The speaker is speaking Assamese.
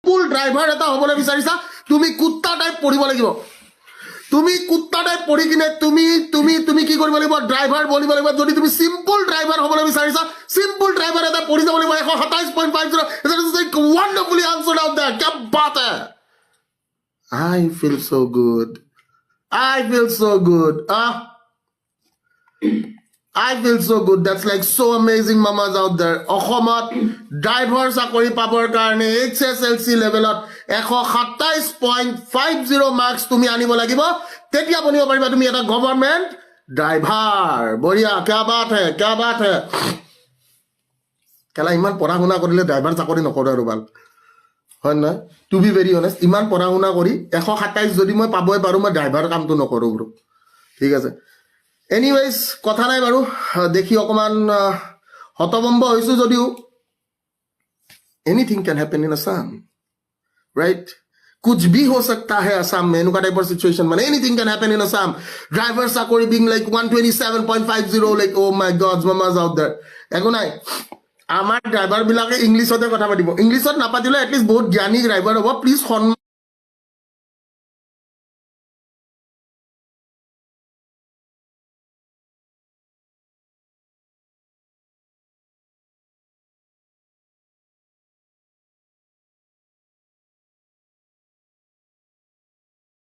চিম্পল ড্ৰাইভাৰ এটা হ'বলৈ বিচাৰিছা তুমি কুত্তা টাইপ পঢ়িব লাগিব তুমি কুত্তা টাইপ পঢ়ি কিনে তুমি তুমি তুমি কি কৰিব লাগিব ড্ৰাইভাৰ বনিব লাগিব যদি তুমি চিম্পল ড্ৰাইভাৰ হ'বলৈ বিচাৰিছা চিম্পল ড্ৰাইভাৰ এটা পঢ়ি যাব লাগিব 127.50 wonderfully answered out there क्या बात है I feel so good I feel so good I feel so good. That's like so amazing mamas out there. অসমত ড্ৰাইভাৰ চাকৰি পাবৰ কাৰণে HSLC লেভেলত 127.50 মাৰ্কস তুমি আনিব লাগিব তেতিয়া বনিব পাৰিবা তুমি এটা গভৰ্ণমেন্ট ড্ৰাইভাৰ বঢ়িয়া क्या बात है क्या बात है কেলা ইমান পঢ়া শুনা কৰিলে ড্ৰাইভাৰ চাকৰি নকৰে আৰু ভাল হয় না টু বি ভেৰি অনেষ্ট ইমান পঢ়া শুনা কৰি 127 যদি মই পাবই পাৰো মই ড্ৰাইভাৰ কামটো নকৰো ব্ৰো ঠিক আছে এনিৱেজ কথা নাই বাৰু দেখি অকমান হতভম্ব হৈছো যদিও anything can happen in Assam right कुछ भी हो सकता है असम में एनुका टाइपर सिचुएशन माने anything can happen in Assam driver चाकरी being like 127.50 like oh my god मामाज आउट देयर একো নাই আমাৰ ড্ৰাইভাৰ বিলাকে ইংলিশতে কথা পাতিব ইংলিশত নাপাতিলে এটলিষ্ট বহুত জ্ঞানী ড্ৰাইভাৰ হ'ব প্লিজ